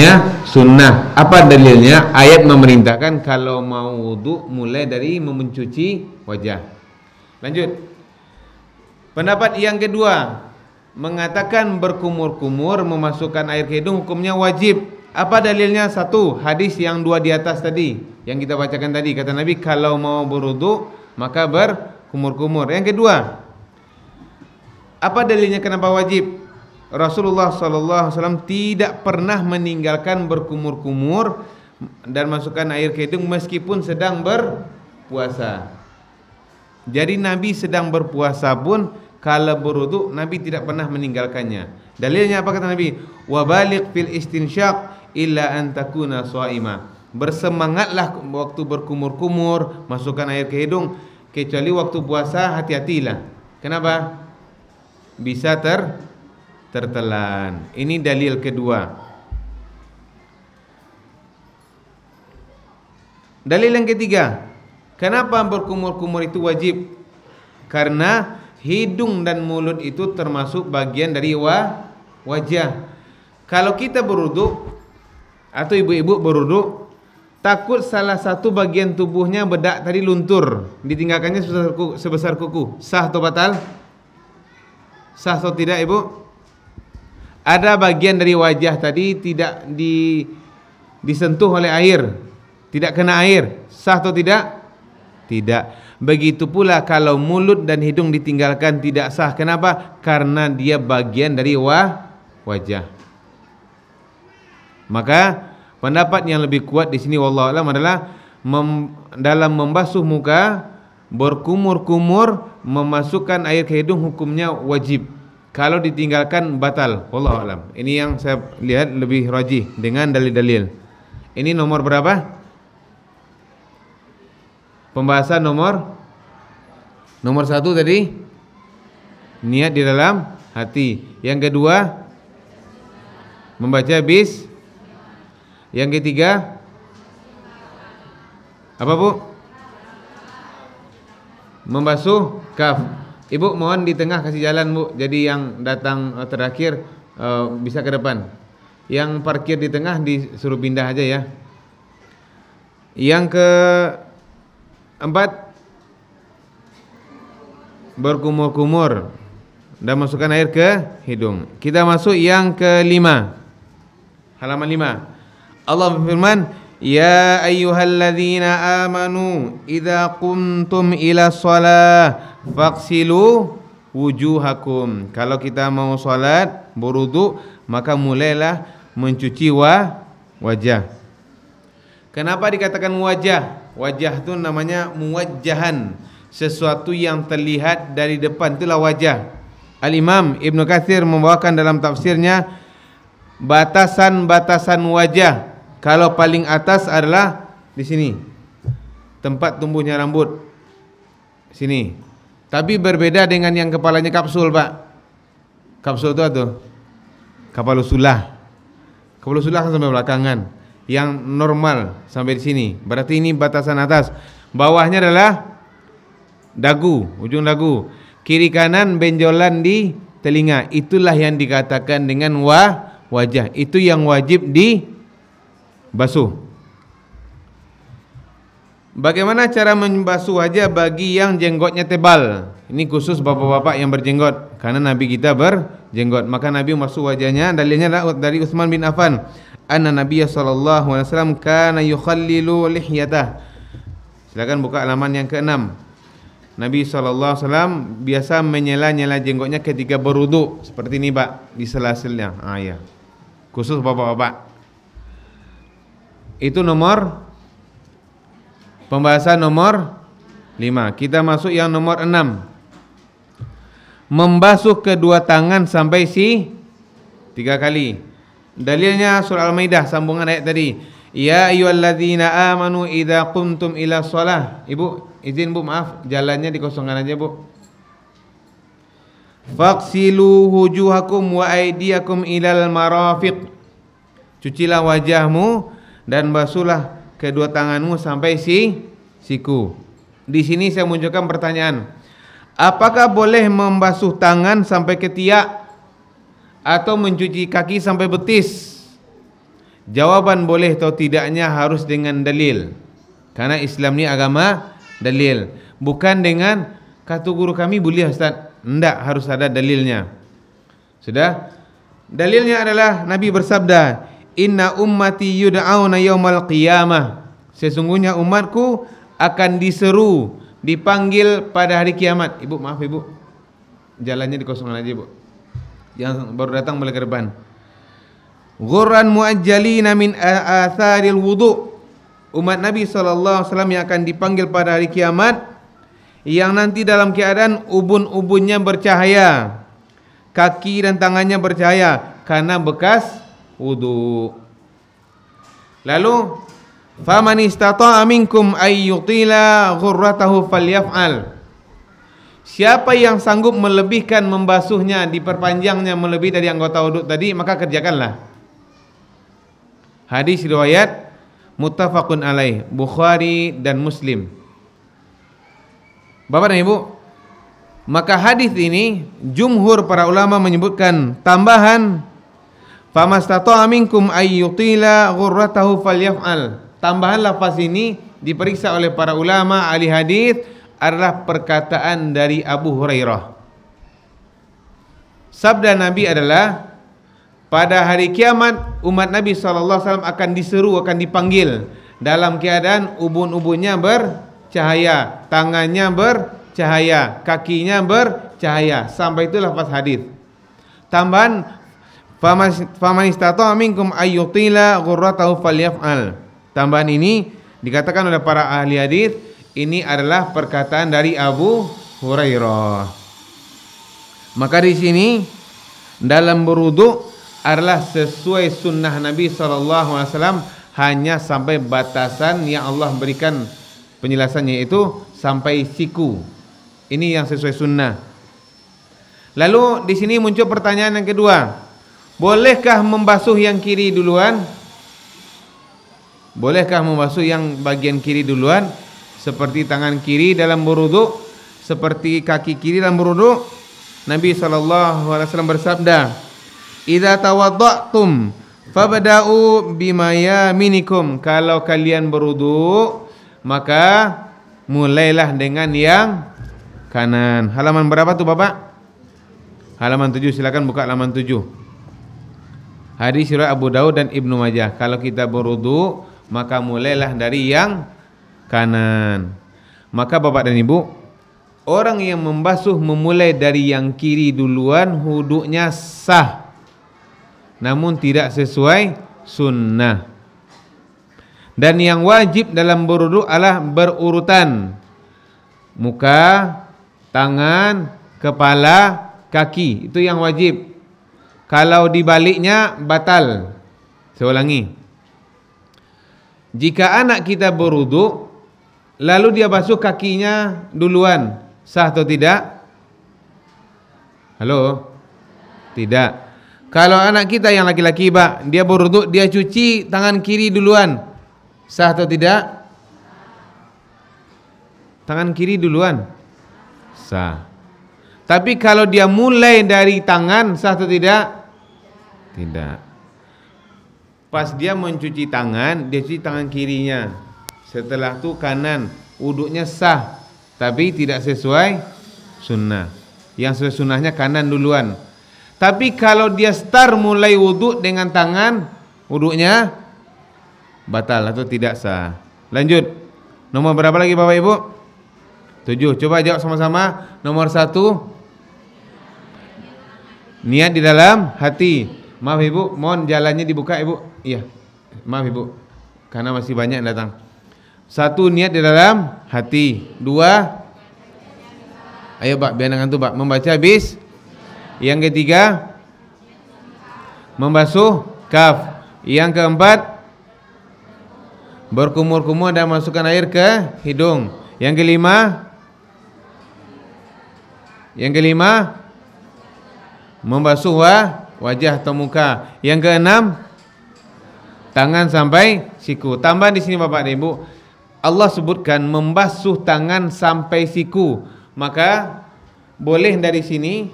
hukumnya sunnah. Apa dalilnya? Ayat memerintahkan kalau mau wudu mulai dari mencuci wajah. Lanjut. Pendapat yang kedua mengatakan berkumur-kumur memasukkan air ke hidung hukumnya wajib. Apa dalilnya? Satu, hadis yang dua di atas tadi yang kita bacakan tadi, kata Nabi kalau mau berwudu maka berkumur-kumur. Yang kedua, apa dalilnya kenapa wajib? Rasulullah SAW tidak pernah meninggalkan berkumur-kumur dan masukkan air ke hidung meskipun sedang berpuasa. Jadi Nabi sedang berpuasa pun kalau berwudu Nabi tidak pernah meninggalkannya. Dalilnya apa kata Nabi? Wa baligh fil istinsyaq illa an takuna shaima. Bersemangatlah waktu berkumur-kumur, masukkan air ke hidung, kecuali waktu puasa hati-hatilah. Kenapa? Bisa tertelan. Ini dalil kedua. Dalil yang ketiga, kenapa berkumur-kumur itu wajib? Karena hidung dan mulut itu termasuk bagian dari wajah. Kalau kita berwudu atau ibu-ibu berwudu, takut salah satu bagian tubuhnya bedak tadi luntur, ditinggalkannya sebesar kuku, sah atau batal? Sah atau tidak, ibu? Ada bagian dari wajah tadi tidak disentuh oleh air, tidak kena air, sah atau tidak? Tidak. Begitu pula kalau mulut dan hidung ditinggalkan tidak sah. Kenapa? Karena dia bagian dari wajah. Maka pendapat yang lebih kuat di sini wallahu a'lam adalah dalam membasuh muka berkumur-kumur memasukkan air ke hidung hukumnya wajib. Kalau ditinggalkan batal. Wallahu a'lam. Ini yang saya lihat lebih rajih dengan dalil-dalil. Ini nomor berapa? Pembahasan nomor 1 tadi niat di dalam hati. Yang kedua membaca bis. Yang ketiga apa, Bu? Membasuh kaf. Ibu mohon di tengah kasih jalan, Bu. Jadi yang datang terakhir bisa ke depan. Yang parkir di tengah disuruh pindah aja ya. Yang keempat, berkumur-kumur dan masukkan air ke hidung. Kita masuk yang kelima, halaman 5. Allah berfirman, ya ayyuhalladzina amanu idza qumtum ila shalah faghsilu wujuhakum. Kalau kita mau salat berwudu maka mulailah mencuci wajah. Kenapa dikatakan wajah? Wajah itu namanya muwajjahan, sesuatu yang terlihat dari depan, itulah wajah. Al-Imam Ibnu Katsir membawakan dalam tafsirnya batasan-batasan wajah. Kalau paling atas adalah di sini, tempat tumbuhnya rambut, sini. Tapi berbeda dengan yang kepalanya kapsul, Pak. Kapsul itu apa? Kapal usulah. Kapal usulah kan sampai belakangan. Yang normal sampai di sini. Berarti ini batasan atas. Bawahnya adalah dagu, ujung dagu. Kiri kanan benjolan di telinga. Itulah yang dikatakan dengan wajah. Itu yang wajib dibasuh. Bagaimana cara membasuh wajah bagi yang jenggotnya tebal? Ini khusus bapak-bapak yang berjenggot, karena Nabi kita berjenggot. Maka Nabi membasuh wajahnya. Dalilnya dari Utsman bin Affan. Anna Nabiyya sallallahu alaihi wasallam kana yukhallilu lihyatah. Silakan buka halaman yang ke-6. Nabi SAW biasa menyela-nyela jenggotnya ketika berwudu. Seperti ini, Pak, di sela-selanya. Ya. Khusus bapak-bapak. Itu pembahasan nomor 5. Kita masuk yang nomor 6. Membasuh kedua tangan sampai 3 kali. Dalilnya surah Al-Maidah, sambungan ayat tadi. Ya ayyuhalladzina amanu idza qumtum ila shalah. Ibu izin, Bu, maaf, jalannya dikosongkan aja, Bu. Faghsilu wujuhakum wa aydiyakum ilal marafiq. Cucilah wajahmu dan basuhlah kedua tanganmu sampai siku. Di sini saya munculkan pertanyaan. Apakah boleh membasuh tangan sampai ketiak atau mencuci kaki sampai betis? Jawaban boleh atau tidaknya harus dengan dalil. Karena Islam ni agama dalil. Bukan dengan kata guru kami boleh Ustaz. Tidak, harus ada dalilnya. Sudah? Dalilnya adalah Nabi bersabda, "Inna ummati yud'auna yaumal qiyamah." Sesungguhnya umatku akan diseru, dipanggil pada hari kiamat. Ibu, maaf ibu, jalannya dikosongkan aja ibu. Yang baru datang boleh ke depan. Ghurran muajjalina min atharil wudu. Umat Nabi SAW yang akan dipanggil pada hari kiamat, yang nanti dalam keadaan ubun-ubunnya bercahaya, kaki dan tangannya bercahaya karena bekas wudu. Lalu faman istata'a minkum ay yutila ghurratahu falyaf'al. Siapa yang sanggup melebihkan membasuhnya, diperpanjangnya melebihi dari anggota wudu tadi, maka kerjakanlah. Hadis riwayat muttafaqun alaih, Bukhari dan Muslim. Bapak dan Ibu, maka hadis ini jumhur para ulama menyebutkan tambahan famastata'a minkum ay yutila ghurratahu falyaf'al. Tambahan lafaz ini diperiksa oleh para ulama ahli hadis adalah perkataan dari Abu Hurairah. Sabda Nabi adalah, pada hari kiamat umat Nabi SAW akan diseru, akan dipanggil dalam keadaan ubun-ubunnya bercahaya, tangannya bercahaya, kakinya bercahaya. Sampai itu lafaz hadis. Tambahan faman istata'a minkum ay yutila ghurratahu falyaf'al. Tambahan ini dikatakan oleh para ahli hadis, ini adalah perkataan dari Abu Hurairah. Maka di sini dalam berwudu adalah sesuai sunnah Nabi SAW, hanya sampai batasan yang Allah berikan penjelasannya, itu sampai siku. Ini yang sesuai sunnah. Lalu di sini muncul pertanyaan yang kedua, bolehkah membasuh yang kiri duluan? Bolehkah membasuh yang bagian kiri duluan? Seperti tangan kiri dalam berwudu, seperti kaki kiri dalam berwudu. Nabi SAW bersabda, "Idza tawadda'tum fabda'u bima yaminikum." Kalau kalian berwudu, maka mulailah dengan yang kanan. Halaman berapa tuh Bapak? Halaman 7, silakan buka halaman 7. Hadis riwayat Abu Daud dan Ibnu Majah. Kalau kita berwudu, maka mulailah dari yang kanan. Maka Bapak dan Ibu, orang yang membasuh memulai dari yang kiri duluan, wudunya sah, namun tidak sesuai sunnah. Dan yang wajib dalam berwudu adalah berurutan: muka, tangan, kepala, kaki. Itu yang wajib. Kalau dibaliknya batal. Saya ulangi. Jika anak kita berwudu lalu dia basuh kakinya duluan, sah atau tidak? Halo? Tidak. Kalau anak kita yang laki-laki Pak, dia berwudu, dia cuci tangan kiri duluan, sah atau tidak? Tangan kiri duluan, sah. Tapi kalau dia mulai dari tangan, sah atau tidak? Tidak. Pas dia mencuci tangan, dia cuci tangan kirinya, setelah itu kanan, wudunya sah, tapi tidak sesuai sunnah. Yang sesuai sunnahnya kanan duluan. Tapi kalau dia start mulai wudu dengan tangan, wudunya batal atau tidak sah. Lanjut. Nomor berapa lagi Bapak Ibu? 7. Coba jawab sama-sama. Nomor 1, niat di dalam hati. Maaf Ibu, mohon jalannya dibuka Ibu. Iya. Maaf Ibu, karena masih banyak yang datang. 1, niat di dalam hati. 2, ayo Pak, biar ngantuk Pak, membaca bis. Yang ketiga, membasuh kaf. Yang keempat, berkumur-kumur dan masukkan air ke hidung. Yang kelima, membasuh wajah atau muka. Yang keenam, tangan sampai siku. Tambah di sini Bapak dan Ibu, Allah sebutkan membasuh tangan sampai siku. Maka boleh dari sini,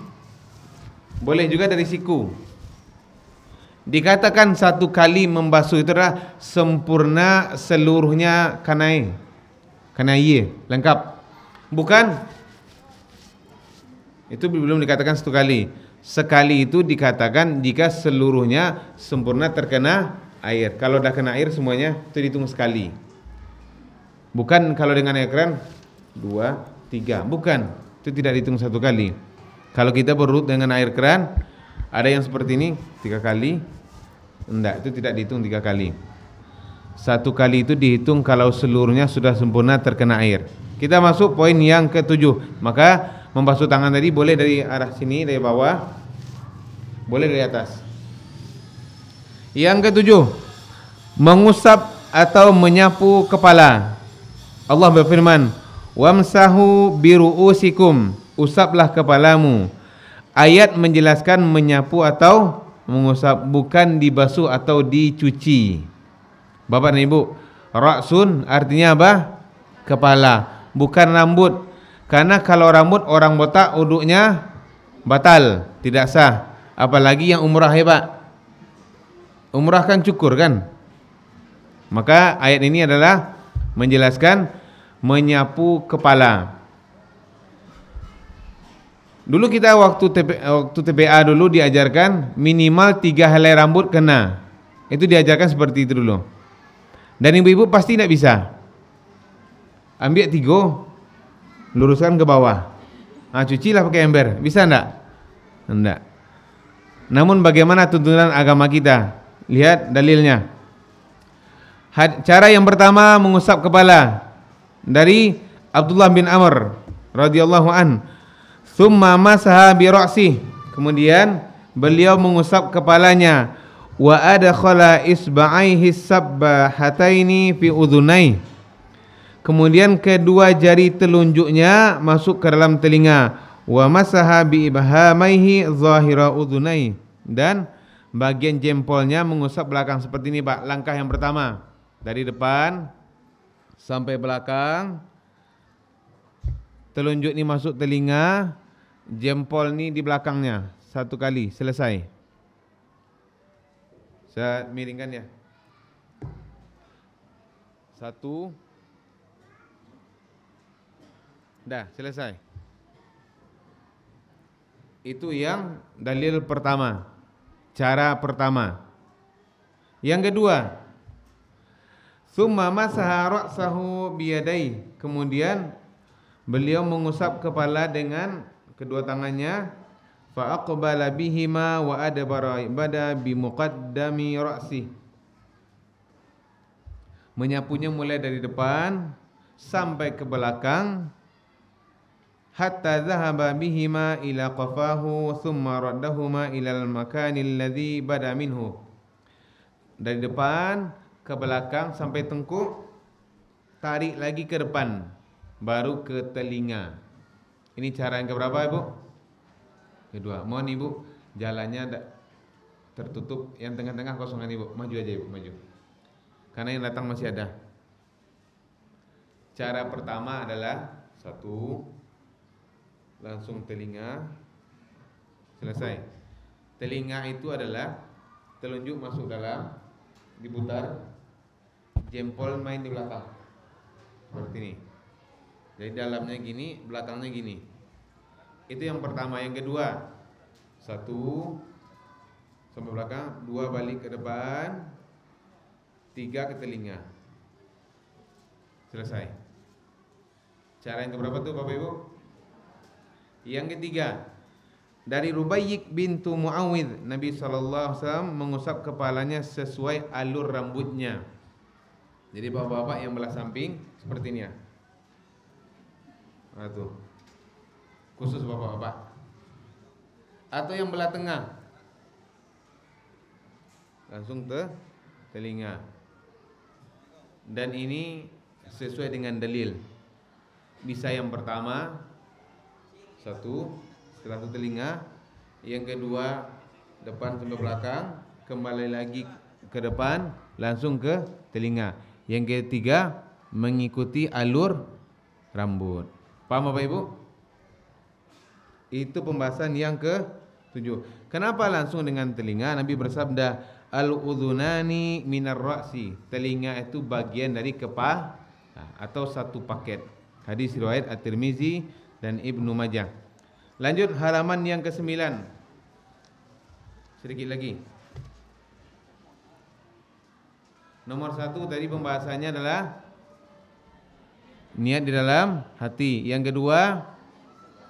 boleh juga dari siku. Dikatakan satu kali membasuh itu adalah sempurna seluruhnya kanai. Kanai lengkap. Bukan. Itu belum dikatakan satu kali. Sekali itu dikatakan jika seluruhnya sempurna terkena air. Kalau dah kena air semuanya itu dihitung sekali. Bukan kalau dengan air keran 2, 3. Bukan. Itu tidak dihitung satu kali. Kalau kita berurut dengan air keran, ada yang seperti ini 3 kali. Enggak, itu tidak dihitung 3 kali. Satu kali itu dihitung kalau seluruhnya sudah sempurna terkena air. Kita masuk poin yang ke-7. Maka membasuh tangan tadi boleh dari arah sini, dari bawah, boleh dari atas. Yang ke-7, mengusap atau menyapu kepala. Allah berfirman, wamsahu biru'usikum, usaplah kepalamu. Ayat menjelaskan menyapu atau mengusap, bukan dibasuh atau dicuci. Bapak dan Ibu, ra'sun artinya apa? Kepala, bukan rambut. Karena kalau rambut orang botak uduknya batal, tidak sah. Apalagi yang umrah hebat. Umrah kan cukur kan? Maka ayat ini adalah menjelaskan menyapu kepala. Dulu kita waktu TPA dulu diajarkan minimal 3 helai rambut kena. Itu diajarkan seperti itu dulu. Dan ibu-ibu pasti tidak bisa. Ambil 3, luruskan ke bawah. Cucilah pakai ember. Bisa enggak? Enggak. Namun bagaimana tuntunan agama kita? Lihat dalilnya. Cara yang pertama mengusap kepala dari Abdullah bin Amr radhiyallahu an. Tsumma masaha bi ra'si. Kemudian beliau mengusap kepalanya. Wa adkhala isba'aihi sabbahataini fi udhunai. Kemudian kedua jari telunjuknya masuk ke dalam telinga. Wa masaha bi ibhamaihi zahira udhunai. Dan bagian jempolnya mengusap belakang seperti ini, Pak. Langkah yang pertama dari depan sampai belakang. Telunjuk ini masuk telinga, jempol ini di belakangnya. 1 kali, selesai. Saya miringkan ya. 1. Dah, selesai. Itu yang dalil pertama. Cara pertama. Yang kedua, tsumma masaha ra'sahu biyadai. Kemudian beliau mengusap kepala dengan kedua tangannya. Fa aqbala bihima wa adbara ibada bi muqaddami ra'si. Menyapunya mulai dari depan sampai ke belakang. Hatta dhahaba bihima ila qafahu thumma raddahuma ila al-makanil ladzi bada minhu. Dari depan ke belakang sampai tengkuk, tarik lagi ke depan, baru ke telinga. Ini cara yang keberapa, Ibu? Kedua. Mohon Ibu, jalannya tertutup, yang tengah-tengah kosongan Ibu. Maju aja Ibu, maju. Karena yang datang masih ada. Cara pertama adalah 1, langsung telinga, selesai. Telinga itu adalah telunjuk masuk dalam, diputar, jempol main di belakang, seperti ini. Jadi dalamnya gini, belakangnya gini. Itu yang pertama. Yang kedua, 1 sampai belakang, 2 balik ke depan, 3 ke telinga, selesai. Cara yang keberapa tuh Bapak Ibu? Yang ketiga, dari Rubaiyik bintu Muawidh, Nabi SAW mengusap kepalanya sesuai alur rambutnya. Jadi bapak-bapak yang belah samping seperti ini ya. Nah, tuh. Khusus bapak-bapak. Atau yang belah tengah, langsung ke telinga. Dan ini sesuai dengan dalil. Bisa yang pertama 1 setelah itu telinga, yang kedua depan sampai belakang, kembali lagi ke depan, langsung ke telinga. Yang ketiga mengikuti alur rambut. Paham Bapak Ibu? Itu pembahasan yang ke-7. Kenapa langsung dengan telinga? Nabi bersabda, al-udhunani minar ra'si. Telinga itu bagian dari kepala atau satu paket. Hadis riwayat At-Tirmizi dan Ibnu Majah. Lanjut halaman yang ke-9. Sedikit lagi. Nomor 1 tadi pembahasannya adalah niat di dalam hati. Yang kedua,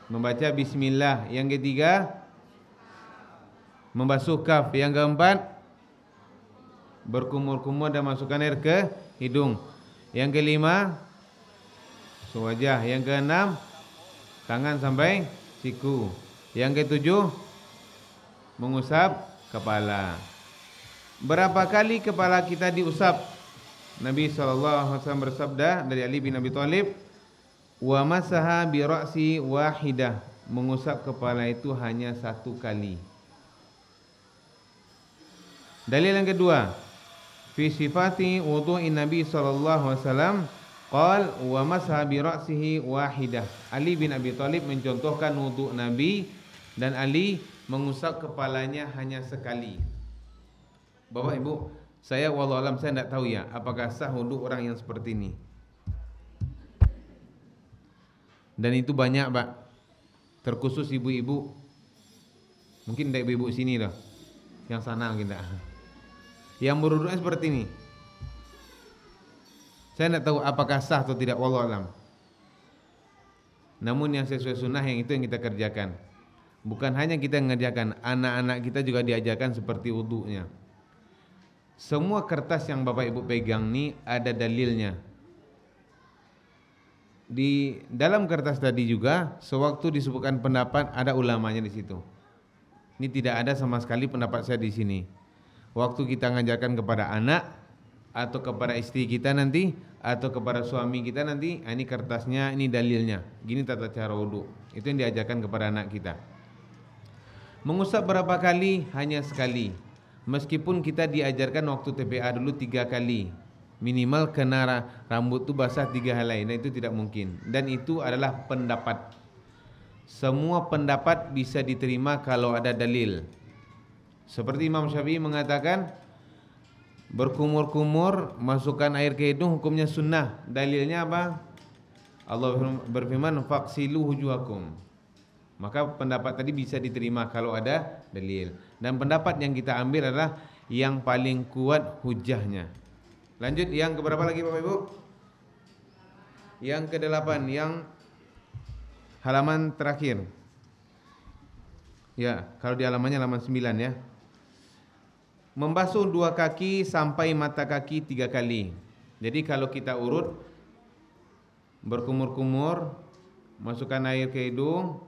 membaca bismillah. Yang ketiga, membasuh kaf. Yang keempat, berkumur-kumur dan masukkan air ke hidung. Yang kelima, wajah. Yang keenam, tangan sampai siku. Yang ketujuh, mengusap kepala. Berapa kali kepala kita diusap? Nabi SAW bersabda dari Ali bin Abi Thalib, wa masaha bi ra'si wahidah. Mengusap kepala itu hanya satu kali. Dalil yang kedua, fi sifati wudu'in Nabi SAW qal wa masaha bi ra'sihi wahidah. Ali bin Abi Thalib mencontohkan wudu' Nabi dan Ali mengusap kepalanya hanya sekali. Bapak Ibu, saya wallahu alam saya tidak tahu ya apakah sah wudu orang yang seperti ini. Dan itu banyak, Pak. Terkhusus ibu-ibu. Mungkin tidak ibu-ibu sini loh. Yang sana mungkin tidak. Yang berwudunya seperti ini. Saya tidak tahu apakah sah atau tidak, wallahu alam. Namun yang sesuai sunnah yang itu yang kita kerjakan. Bukan hanya kita mengerjakan, anak-anak kita juga diajarkan seperti wudunya. Semua kertas yang Bapak Ibu pegang ini ada dalilnya. Di dalam kertas tadi juga sewaktu disebutkan pendapat ada ulamanya di situ. Ini tidak ada sama sekali pendapat saya di sini. Waktu kita mengajarkan kepada anak atau kepada istri kita nanti atau kepada suami kita nanti, ini kertasnya, ini dalilnya. Gini tata cara wudu. Itu yang diajarkan kepada anak kita. Mengusap berapa kali? Hanya sekali. Meskipun kita diajarkan waktu TPA dulu 3 kali. Minimal kena rambut itu basah 3 helai. Dan itu tidak mungkin. Dan itu adalah pendapat. Semua pendapat bisa diterima kalau ada dalil. Seperti Imam Syafi'i mengatakan, berkumur-kumur masukkan air ke hidung hukumnya sunnah. Dalilnya apa? Allah berfirman, faksilu wujuhakum. Maka pendapat tadi bisa diterima kalau ada dalil. Dan pendapat yang kita ambil adalah yang paling kuat hujahnya. Lanjut yang keberapa lagi Bapak Ibu? Yang ke-8, yang halaman terakhir. Ya, kalau di halamannya halaman 9 ya. Membasuh 2 kaki sampai mata kaki 3 kali. Jadi kalau kita urut, berkumur-kumur, masukkan air ke hidung,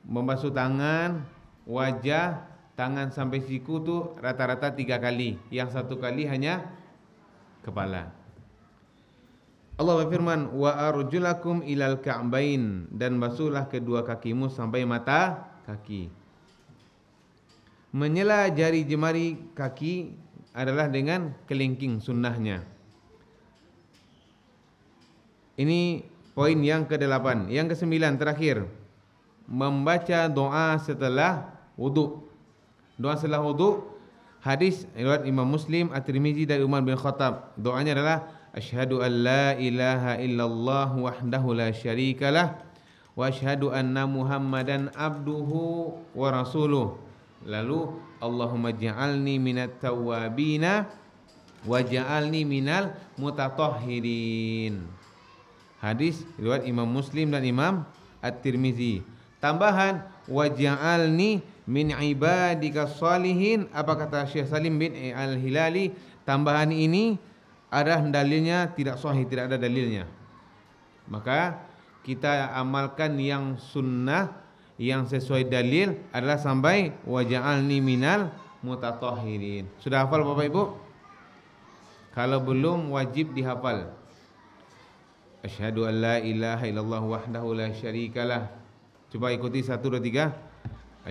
membasuh tangan, wajah, tangan sampai siku tuh rata-rata 3 kali. Yang 1 kali hanya kepala. Allah berfirman, wa arjulakum ilal ka'bain, dan basuhlah kedua kakimu sampai mata kaki. Menyela jari jemari kaki adalah dengan kelingking sunnahnya. Ini poin yang ke-8. Yang ke-9 terakhir, membaca doa setelah wudu. Doa setelah wudu, hadis riwayat Imam Muslim, At-Tirmizi dari Umar bin Khattab. Doanya adalah asyhadu an la ilaha illallah wahdahu la syarikalah wa asyhadu anna Muhammadan abduhu wa rasuluh. Lalu Allahumma ja'alni minat tawwabina wa ja'alni minal mutatahhirin. Hadis riwayat Imam Muslim dan Imam At-Tirmizi. Tambahan waj'alni min ibadika shalihin. Apa kata Syekh Salim bin Al-Hilali? Tambahan ini ada dalilnya, tidak sahih, tidak ada dalilnya. Maka kita amalkan yang sunnah, yang sesuai dalil adalah sampai waj'alni minal mutatahhirin. Sudah hafal Bapak Ibu? Kalau belum wajib dihafal. Asyhadu an la ilaha illallah wahdahu la syarikalah. Coba ikuti 1 2 3.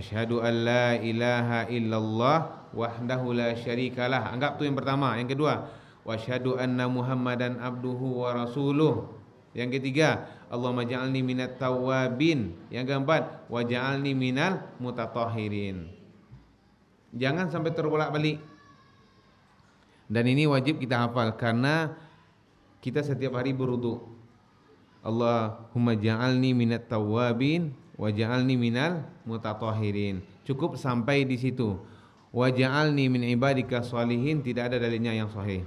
Asyhadu an la ilaha illallah wahdahu la syarikalah. Anggap tu yang pertama. Yang kedua, wa asyhadu anna Muhammadan abduhu wa rasuluh. Yang ketiga, Allahumma ja'alni minat tawwabin. Yang keempat, wa ja'alni minal mutatahhirin. Jangan sampai terbolak-balik. Dan ini wajib kita hafal karena kita setiap hari berwudu. Allahumma ja'alni minat tawwabin wa ja'alni minal mutatahhirin. Cukup sampai di situ. Wa ja'alni min ibadika sholihin, tidak ada dalilnya yang sahih.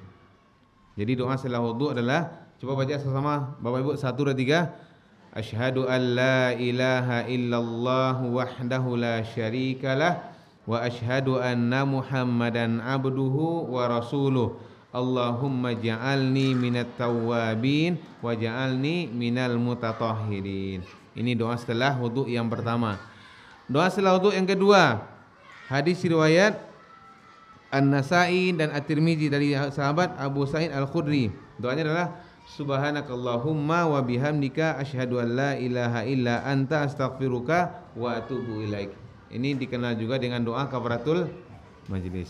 Jadi doa setelah wudu adalah, coba baca sama-sama Bapak Ibu, 1 2 3. Asyhadu an la ilaha illallah wahdahu la syarikalah wa asyhadu anna Muhammadan abduhu wa rasuluh. Allahumma ja'alni minat tawwabin wa ja'alni minal mutatahhirin. Ini doa setelah wudu yang pertama. Doa setelah wudu yang kedua, hadis riwayat An-Nasa'i dan At-Tirmizi dari sahabat Abu Sa'id Al-Khudri. Doanya adalah subhanakallahumma wa bihamdika asyhadu an la ilaha illa anta astaghfiruka wa atubu ilaik. Ini dikenal juga dengan doa kafaratul majlis.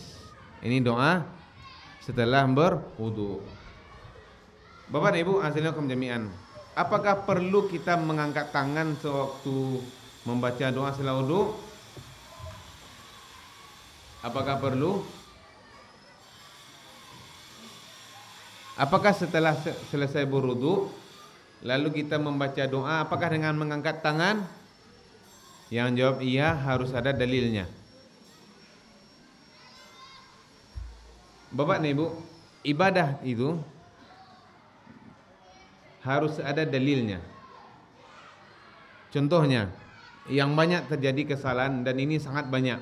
Ini doa setelah berwudu. Bapak dan Ibu hasilnya jami'an. Apakah perlu kita mengangkat tangan sewaktu membaca doa setelah wudu? Apakah perlu? Apakah setelah selesai berwudu lalu kita membaca doa, apakah dengan mengangkat tangan? Yang jawab iya, harus ada dalilnya. Bapak dan Ibu, ibadah itu harus ada dalilnya. Contohnya, yang banyak terjadi kesalahan dan ini sangat banyak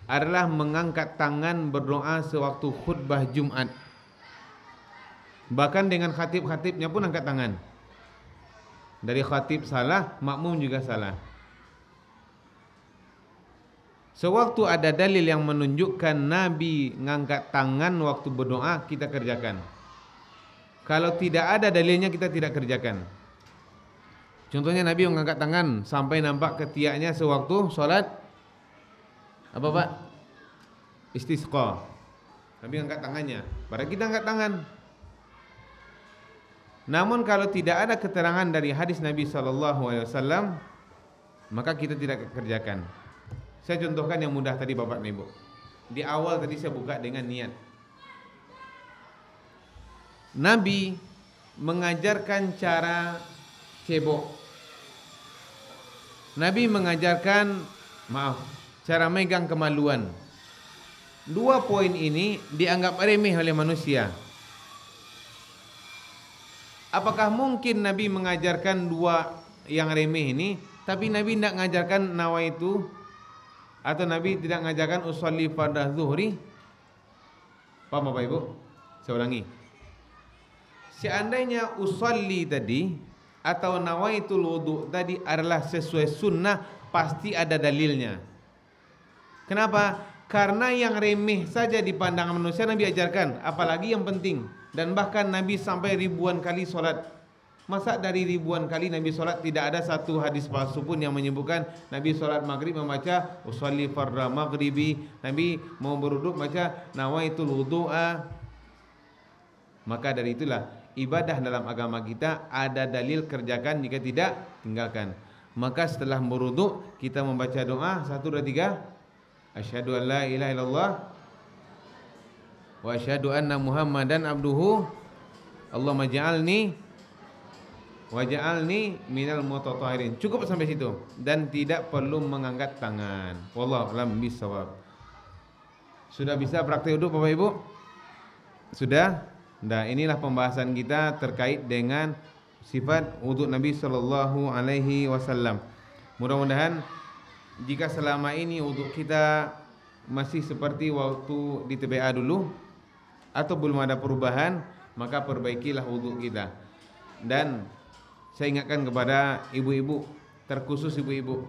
adalah mengangkat tangan berdoa sewaktu khutbah Jumat. Bahkan dengan khatib-khatibnya pun angkat tangan. Dari khatib salah, makmum juga salah. Sewaktu ada dalil yang menunjukkan Nabi ngangkat tangan waktu berdoa, kita kerjakan. Kalau tidak ada dalilnya, kita tidak kerjakan. Contohnya Nabi mengangkat tangan sampai nampak ketiaknya sewaktu sholat apa Pak? Istisqa. Nabi angkat tangannya, baru kita angkat tangan. Namun kalau tidak ada keterangan dari hadis Nabi SAW, maka kita tidak kerjakan. Saya contohkan yang mudah tadi Bapak dan Ibu. Di awal tadi saya buka dengan niat. Nabi mengajarkan cara cebok. Nabi mengajarkan cara megang kemaluan. 2 poin ini dianggap remeh oleh manusia. Apakah mungkin Nabi mengajarkan 2 yang remeh ini, tapi Nabi tidak mengajarkan nawaitu, atau Nabi tidak mengajarkan usolli pada zuhri? Paham Bapak Ibu? Saya ulangi. Seandainya usolli tadi atau nawaitul wudu tadi adalah sesuai sunnah, pasti ada dalilnya. Kenapa? Karena yang remeh saja di pandangan manusia Nabi ajarkan, apalagi yang penting. Dan bahkan Nabi sampai ribuan kali sholat. Masa dari ribuan kali Nabi sholat tidak ada satu hadis palsu pun yang menyebutkan Nabi sholat maghrib membaca usolli fardha maghribi, Nabi mau berwudu baca nawaitul wudu'a. Maka dari itulah ibadah dalam agama kita ada dalil, kerjakan, jika tidak tinggalkan. Maka setelah berwudu kita membaca doa 1 2 3. Asyhadu an la ilaha illallah wa asyhadu anna Muhammadan abduhu. Allahumma ja'alni waja'alni minal mutatahhirin. Cukup sampai situ dan tidak perlu mengangkat tangan. Wallahu a'lam bishawab. Sudah bisa praktik wudu Bapak Ibu? Sudah? Nah, inilah pembahasan kita terkait dengan sifat wudu Nabi sallallahu alaihi wasallam. Mudah-mudahan jika selama ini wudu kita masih seperti waktu di TBA dulu atau belum ada perubahan, maka perbaikilah wudu kita. Dan saya ingatkan kepada ibu-ibu, terkhusus ibu-ibu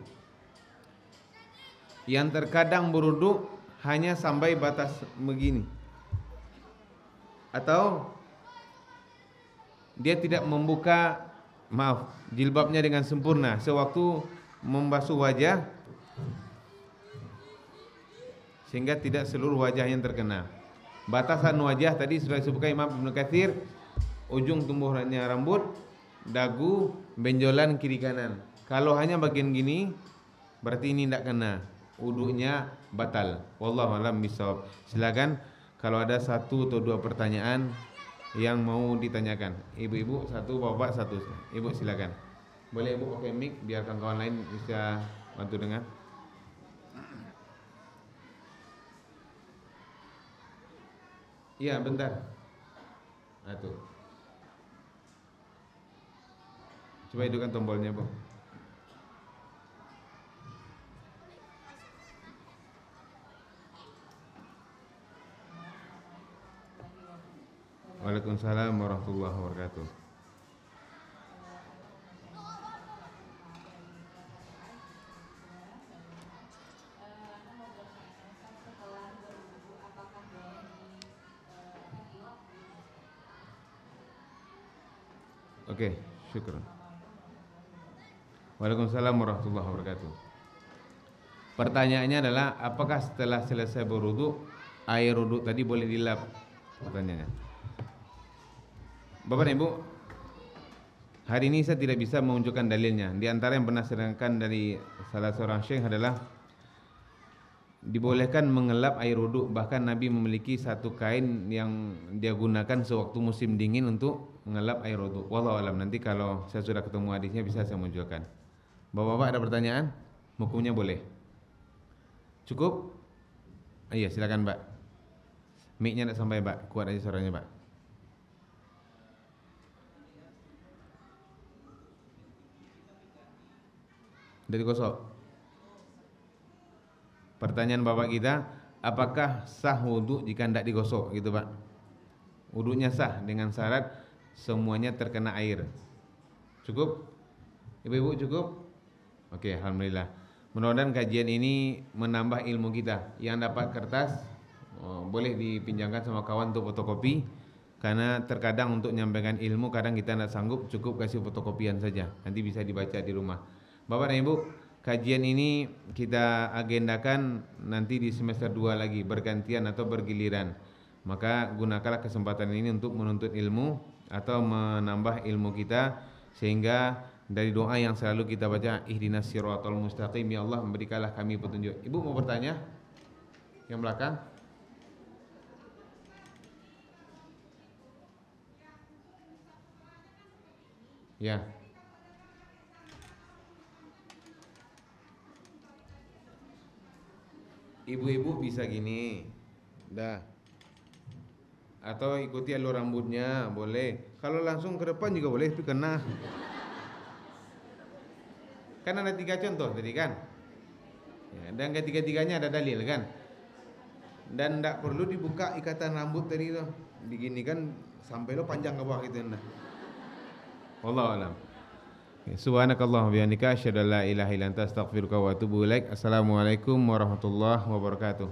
yang terkadang berwudu hanya sampai batas begini, atau dia tidak membuka jilbabnya dengan sempurna sewaktu membasuh wajah, sehingga tidak seluruh wajah yang terkena. Batasan wajah tadi sudah disebutkan Imam Ibnu Katsir, ujung tumbuhannya rambut, dagu, benjolan kiri kanan. Kalau hanya bagian gini berarti ini tidak kena. wudunya batal. Wallahu a'lam bishawab. Silakan kalau ada satu atau dua pertanyaan yang mau ditanyakan. Ibu-ibu satu, bapak satu. Ibu silakan. Boleh ibu pakai mic biar kawan-kawan lain bisa bantu dengar. Iya, bentar. Nah, tuh. Coba hidupkan tombolnya, Bu. Waalaikumsalam warahmatullahi wabarakatuh. Oke, syukur. Waalaikumsalam warahmatullahi wabarakatuh. Pertanyaannya adalah apakah setelah selesai berwudu air wudu tadi boleh dilap? Pertanyaannya. Bapak dan Ibu, hari ini saya tidak bisa menunjukkan dalilnya. Di antara yang pernah saya dengarkan dari salah seorang syekh adalah dibolehkan mengelap air wudu. Bahkan Nabi memiliki satu kain yang dia gunakan sewaktu musim dingin untuk mengelap air wudu. Wallahu alam. Nanti kalau saya sudah ketemu hadisnya bisa saya munculkan. Bapak-bapak ada pertanyaan? Hukumnya boleh. Cukup? Iya, silakan, Mbak. Mic-nya tidak sampai, Mbak. Kuat aja suaranya, Mbak. Dari gosok. Pertanyaan Bapak kita, apakah sah wudu jika tidak digosok gitu, Pak? Wudunya sah dengan syarat semuanya terkena air. Cukup? Ibu-ibu cukup? Oke, alhamdulillah. Mudah-mudahan kajian ini menambah ilmu kita. Yang dapat kertas boleh dipinjamkan sama kawan untuk fotokopi. Karena terkadang untuk menyampaikan ilmu kadang kita tidak sanggup, cukup kasih fotokopian saja. Nanti bisa dibaca di rumah. Bapak dan Ibu, kajian ini kita agendakan nanti di semester 2 lagi, bergantian atau bergiliran. Maka gunakanlah kesempatan ini untuk menuntut ilmu atau menambah ilmu kita, sehingga dari doa yang selalu kita baca, ihdinas siratal mustaqim, ya Allah berikanlah kami petunjuk. Ibu mau bertanya? Yang belakang? Ya. Ibu-ibu bisa gini, dah. Atau ikuti alur rambutnya, boleh. Kalau langsung ke depan juga boleh, tapi kena. Kan ada 3 contoh tadi kan. Ya, dan ketiga-tiganya ada dalil kan. Dan tidak perlu dibuka ikatan rambut tadi tuh. Begini kan sampai lo panjang ke bawah gitu. Wallahu alam. Subhanakallahumma wa bihamdika asyhadu an la ilaha illa anta astaghfiruka wa atubu ilaik. Assalamualaikum warahmatullahi wabarakatuh.